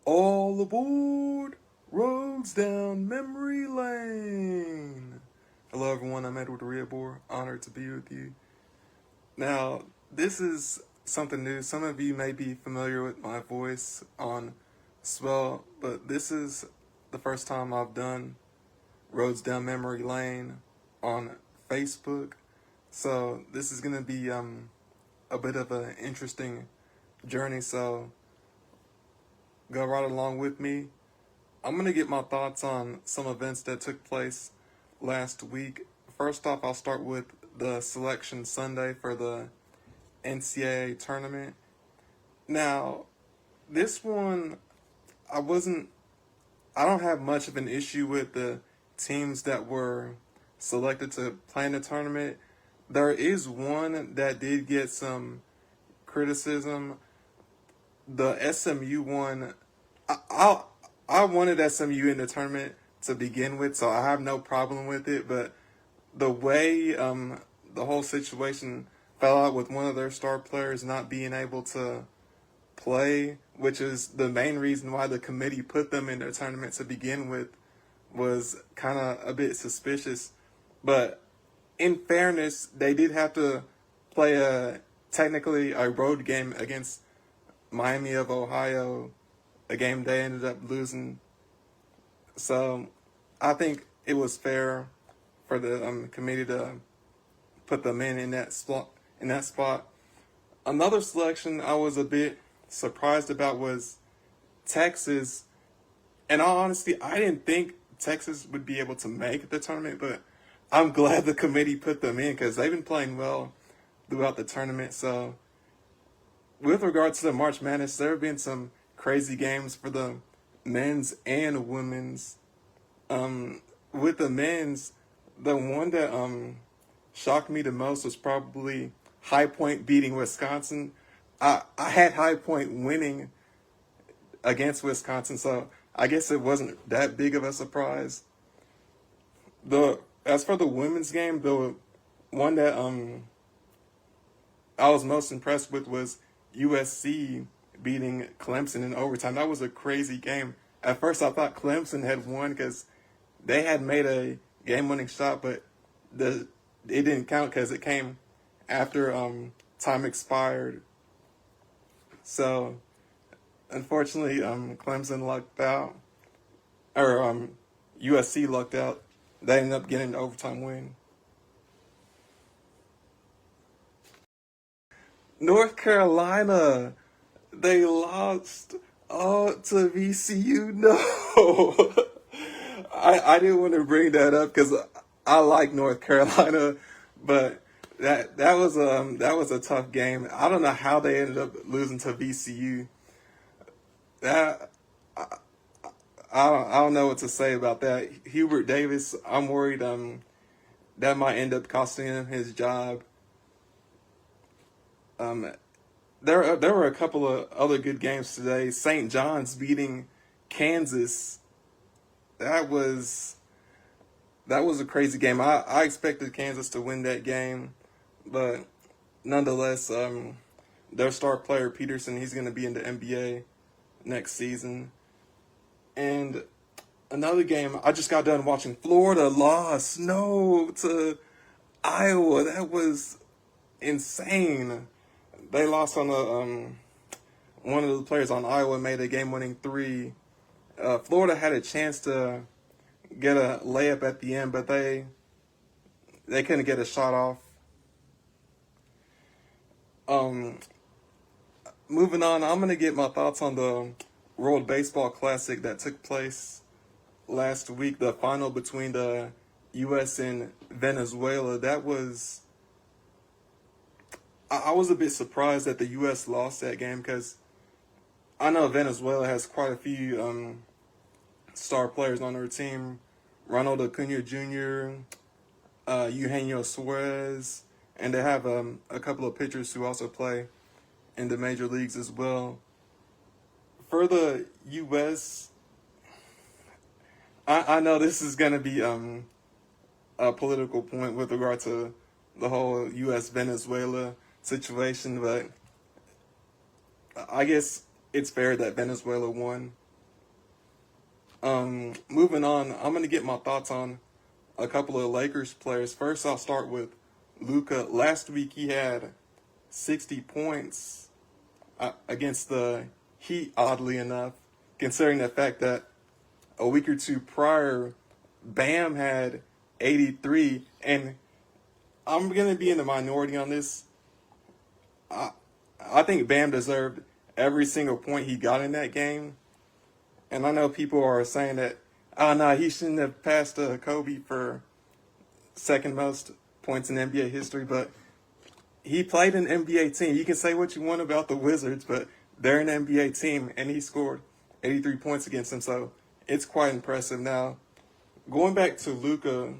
All aboard! Roads down memory lane! Hello everyone, I'm Edward Riabor. Honored to be with you. Now, this is something new. Some of you may be familiar with my voice on Swell, but this is the first time I've done Roads Down Memory Lane on Facebook. So this is going to be a bit of an interesting journey, so go right along with me. I'm going to get my thoughts on some events that took place last week. First off, I'll start with the selection Sunday for the NCAA tournament. Now, this one, I don't have much of an issue with the teams that were selected to play in the tournament. There is one that did get some criticism. The SMU one, I wanted SMU in the tournament to begin with, so I have no problem with it. But the way the whole situation fell out with one of their star players not being able to play, which is the main reason why the committee put them in the tournament to begin with, was kind of a bit suspicious. But in fairness, they did have to play technically a road game against Miami of Ohio, a game they ended up losing. So I think it was fair for the committee to put them in that spot. Another selection I was a bit surprised about was Texas. In all honesty, I didn't think Texas would be able to make the tournament, but I'm glad the committee put them in because they've been playing well throughout the tournament. So with regards to the March Madness, there have been some crazy games for the men's and women's. With the men's, the one that shocked me the most was probably High Point beating Wisconsin. I had High Point winning against Wisconsin, so I guess it wasn't that big of a surprise. As for the women's game, the one that I was most impressed with was USC beating Clemson in overtime. That was a crazy game. At first, I thought Clemson had won because they had made a game-winning shot, but it didn't count because it came after time expired. So, unfortunately, Clemson lucked out, or USC lucked out. They ended up getting the overtime win. North Carolina, they lost to VCU. No, I didn't want to bring that up because I like North Carolina, but that was a tough game. I don't know how they ended up losing to VCU. That I don't know what to say about that. Hubert Davis, I'm worried that might end up costing him his job. Um, there were a couple of other good games today. St. John's beating Kansas. That was a crazy game. I expected Kansas to win that game, but nonetheless, their star player Peterson, he's going to be in the NBA next season. And another game, I just got done watching. Florida lost to Iowa. That was insane. They lost on one of the players on Iowa made a game-winning three. Florida had a chance to get a layup at the end, but they couldn't get a shot off. Moving on, I'm gonna get my thoughts on the World Baseball Classic that took place last week. The final between the U.S. and Venezuela. I was a bit surprised that the U.S. lost that game because I know Venezuela has quite a few star players on their team. Ronald Acuna Jr., Eugenio Suarez, and they have a couple of pitchers who also play in the major leagues as well. For the U.S., I know this is going to be a political point with regard to the whole U.S.-Venezuela situation, but I guess it's fair that Venezuela won Moving on, I'm gonna get my thoughts on a couple of Lakers players. First, I'll start with Luka. Last week he had 60 points against the Heat, oddly enough, considering the fact that a week or two prior, Bam had 83. And I'm going to be in the minority on this. I think Bam deserved every single point he got in that game. And I know people are saying that, oh, no, he shouldn't have passed Kobe for second most points in NBA history, but he played an NBA team. You can say what you want about the Wizards, but they're an NBA team, and he scored 83 points against them, so it's quite impressive. Now, going back to Luka,